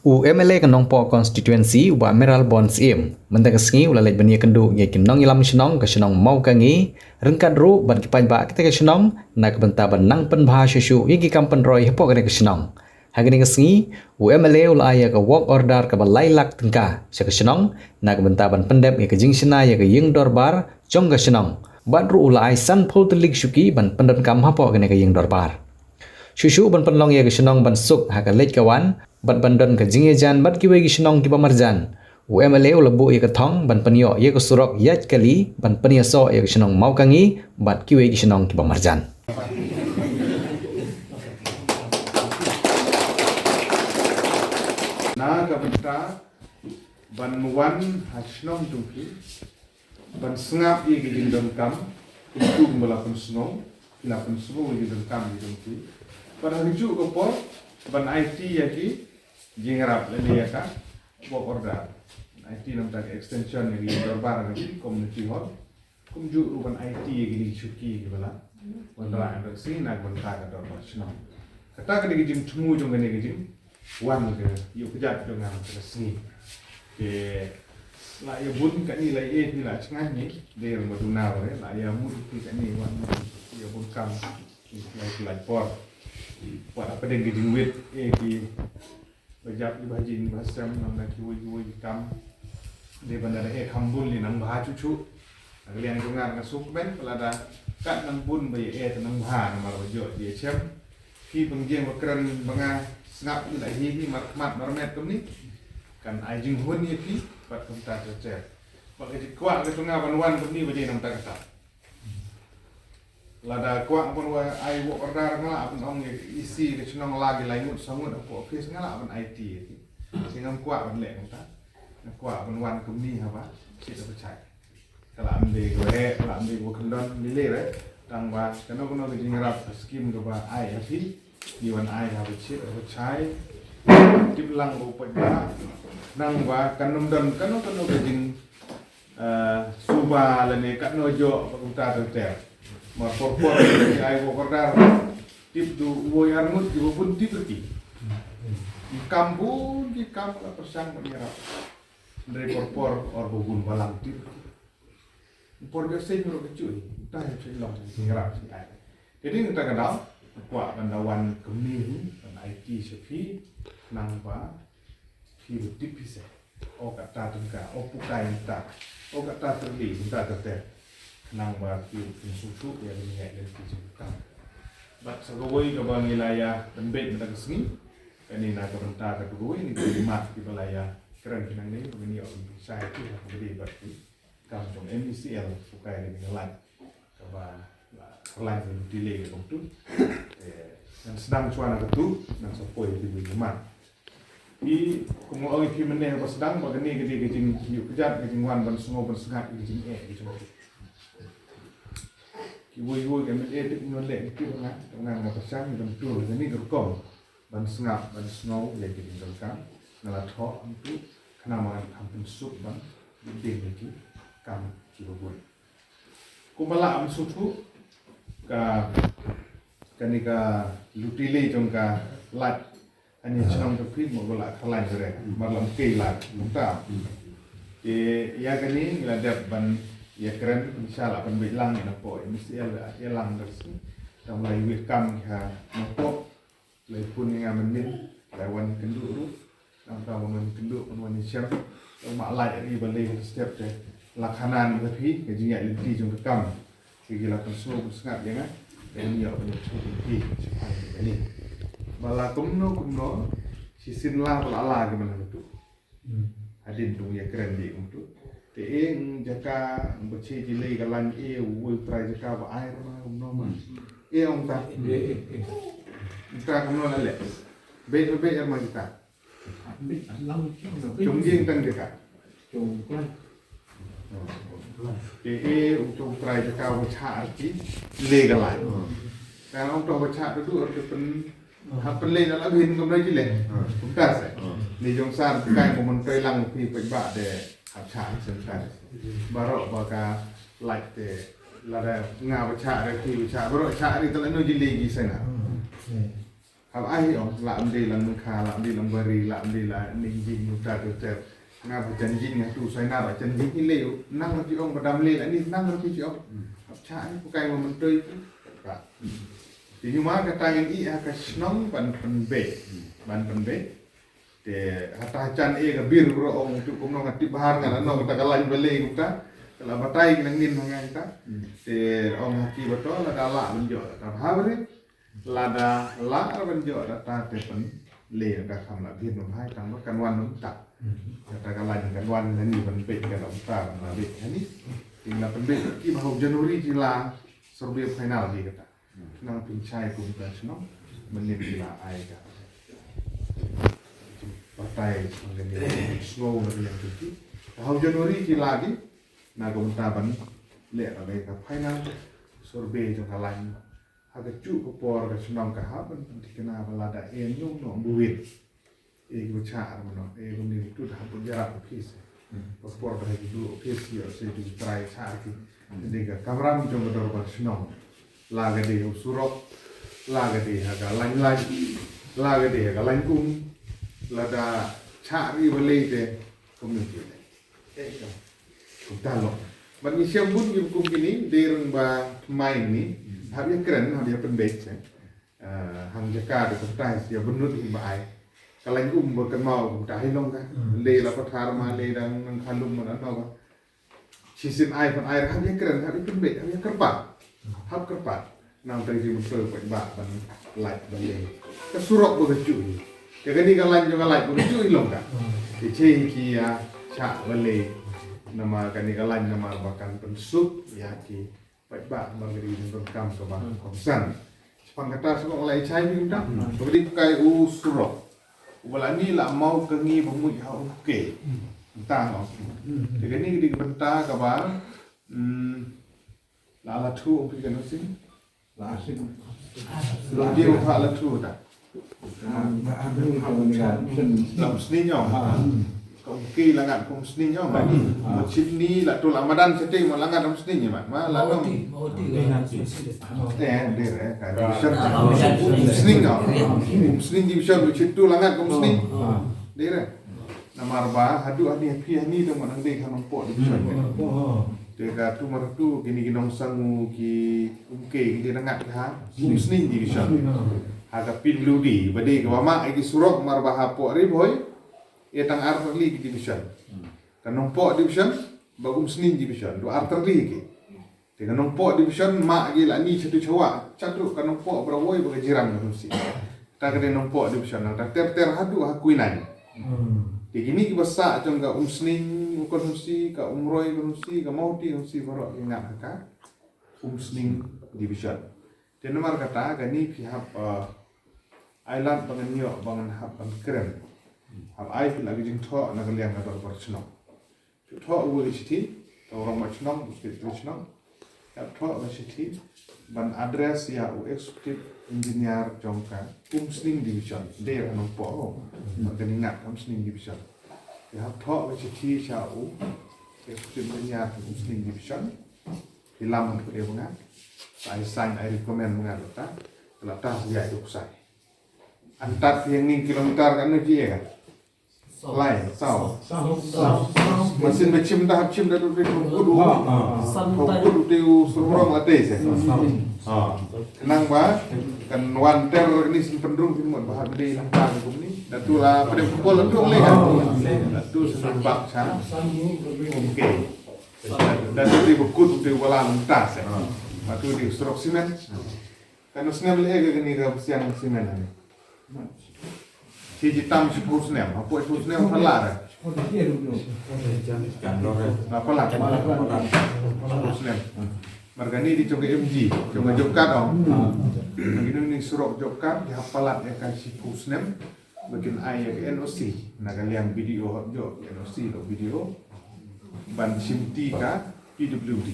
UMLA kanong po constituency wa Meral Bonds im mendak sengi ulalaj bania kendu ye kinong ilam senong ke senong mau kangi rengkat ru ban kipai ba kita ke senong nak benta ban nang pen bahasa syu ye ki kampen roy hepo ke senong hagini ke sengi UMLA ulaya ke work order ke balai lak tengka se ke senong nak benta ban pendep ye ke jing sina ye ke ying dorbar jong ke senong ban ru ulai san phol telik syuki ban pendon kam hapo ke ying dorbar Shushu ban penlong ya kesenong ban suk haka lej kawan ban bandon ke jingejan bat kiwe kesenong ki pamarjan UMLA ulebu ya ketong ban penyo ya kesurok yat kali ban penyaso ya kesenong mau kangi bat kiwe kesenong ki pamarjan na kabenta ban wan hasnong tungki ban sengap ye gindon kam itu melakukan snow lakukan semua gindon kam tungki ban haju ko po ban IT yaki jingrap le ya ka work order IT nam tak extension ni dorbar ni community hall kum ju ban IT yaki chuki bala ban ra anda si na ban ta ka dorbar snow kata ka ni jing tumu jong ni jing wan ke yu kejat dengan seni ke la ya bun ka ni la e ni la chngan ni de ma du na re la ya mu ki ka ni wan ya bun kam ni la por buat apa dengan jing wit ki bajap di bajin basam nam na ki woi kam de bandar khambul ni nang bha chu chu agalian kungar na suk ben pelada kat nang bun bai nang bha na mar jo dia chem ki pengjeng bakran banga snap ni lai hi mat marmet kum ni kan ai jing hun ni pi pat kum ta che bak ji kwa ke tunga wan kum ni baje nam ta kata lada kwa pun wa ai wo order ngala pun ong isi ke chnong lagi lai mut sangut apo office ngala pun IT ti singam kwa pun le ta kwa pun wan kum ni ha ba si ta percaya kala ambe go he kala ambe go kendon ni le re tang ba kano kono ke jing rap skim go ba ai api di wan ai ha bechit percaya tip lang go pa nang ba kanum don kano ke jing suba le ne kano jo pa kum ta ter mar por ai wo kordar tip du wo yarmut di pun tip ti di kampung la persang menyerap dari por or bubun balang tip por ga sei nyuro kecuy ta sei long menyerap si ai jadi kita kenal kwa bandawan kemini dan IT sepi nang ba fi tip bisa o kata tengka o pukai ta o kata terli ta ter nang ba ki susu ya ni ngai dan ki kan bat sagoi ka bang ilaya tembet mata kesni kani na ka benta ka dugoi ni ki mat ki balaya keren kinang ni ni o sai ki ha beri bat ki kam jong MCL pukai ni ngalai ka ba lain ni delay ka tu dan sedang cuana ka tu nang sapoi di ni mat i kumo oi ki meneh ba sedang ba gani gede gejing yu kejat gejing wan ban sungo ban sengat gejing gejing ki woi kan tik non le ki ngang pasang dan tu ni gerkom ban sengap ban snow le ki kan ngala tho tu kana ma kampung sup ban ding ki kam ki bubun kumala am sutu ka kanika lutile jongka lat ani chong to pin mo bola khalai re malam ke lat muta ya kani ngadap ban ya keren misalnya akan bilang ni nampak mesti elang terus tam lai wit kam ha nampak lai pun yang amin lawan kendu tam tam men kendu pun wan siap mak lai ni balai setiap te lakanan tapi kejinya lenti jong kam gila persu sangat jangan dan ya punya cuti ini bala kumno sisin la bala gimana tu adin tu ya keren di untuk teeng jaka bace jilai galan wo try jaka ba air ma no ong ta kita kuno le be ma kita chung jing tang jaka chung klan untuk try jaka ba cha arti le galan kan ong to ba cha tu pen hapen le la bin kom dai jile kita sa ni jong san kai mo mon kai lang pi pe ba de hạt chả sân tay baro baka like the là ngà bạch chả rồi thì bạch chả baro chả thì tao lại nói gì gì xem nào hab ai ong la amde lang mengkha la amde lang bari la amde la ning jing ta tu te nga ba jan jing tu sai na ba jan jing le nang ra pi ong ba dam le la ni nang ra pi ong hab cha ni ku kai ma man tui ka ti ni ma ka tangen i ha ka snong ban ban be te hata chan e ga bir ro ong tu kum no ngati bahar ngana no ta ka lain bele ku ta la batai nang nin nang ta te ong ki ba to la la mun jo ta ha bre la da la ban jo da ta te pen le da kham la bin no hai tang kan wan no ta ta ka lain kan wan ni ban be ka la ta na be ni ting la pen be ki ba ho Januari ji la sorbe final di ka ta nang pin chai ku ka no men ni di la ai ka partai mengenai slow dan yang tinggi. Tahun Januari lagi, naga untaban le ada ka final survei jo kalan. Haga cu popor ka sunang ka haban dikena balada nyung no buwit. Ego char mano ego ni tu dah pun jarak office. Popor dah dulu office yo se tu try char ki. Dega kamram jo bedor ba sunang. Laga de surok, laga de haga lain laga de haga lain lada cari belede community le kutalo ban ni siambun yung kum kini dereng ba main ni habia keren habia penbet hang jaka de kutai sia benut ba ai kalain ba kan mau kutai long ka le la pathar ma le dang nang khalum ma no ba sisin ai pan ai habia keren habia penbet habia kerpat hab kerpat nang tadi musuh ba ban light ba le ka surok ba cu cái đi cái lạnh cho cái lạnh cũng chui lồng cả thì trên kia chạ vấn đề nama cái đi cái lạnh nama bahkan pensuk ya ki baik bak bagi dengan kam ke bang komsan sepang kata sebab oleh cai ni dah jadi kai surok ubala ni lah mau ke ngi bemui ha okey entah no jadi ni di benta ke bang la tu pi kan sing la sing lo dia ha la tu dah làm sni nhỏ công kỳ là ngạn công sni nhỏ mà một chip ni là tu Ramadan sẽ tìm một là ngạn công sni nhỉ mà là không để cái sni nhỏ sni division một chip tu là ngạn công sni đấy rồi nama arba hadu ani phi ani to manang de khanong po division te ka tu mar tu gini ginong sangu ki umke ki na ngat ha sni division haga PWD bade ke mama iki surok marbaha po ri boy e tang arterli division kanong po division bagum snin division do arterli ki te kanong po division ma gi la ni chatu chawa chatu kanong po brawoi baga jiran kanong si ta ka nong po division nang ter hadu ha kuinan te gini ki basa jong ga snin kon si ka umroi kon si ka mauti kon si baro ingat ka snin division te nomor kata gani pihak Island bangan nyo bangan hab bang keren hab ai lagi jing tho na kalian na bar chno tho u isti to orang ma chno uskit chno hab tho ba isti ban address ya u executive engineer jongka sning division de no po ban keningat sning division ya hab tho ba isti cha u executive engineer sning division hilam ko de bangat I sign I recommend bangat ta lata ya duk sai antar yang ni kilometer kan ni dia kan lain sau mesin becim dah cim dah tu kudu kudu tu surong latih saya kenang ba kan wanter ni pendrung ni mon bahan di langkang kum ni datulah pada pukul lendung le kan datu sebab sana okey dan tu bukut tu wala mentas tu di surok simen kan usnem le ke ni ga siang simen ni si jitam si pusnem apa pusnem halar apa lah pusnem margani di coba MG coba jokkat om begini ni surok jokkat di hafalat ya kan si pusnem bikin ayat NOC nagaliang video jo NOC lo video ban simti ka PWD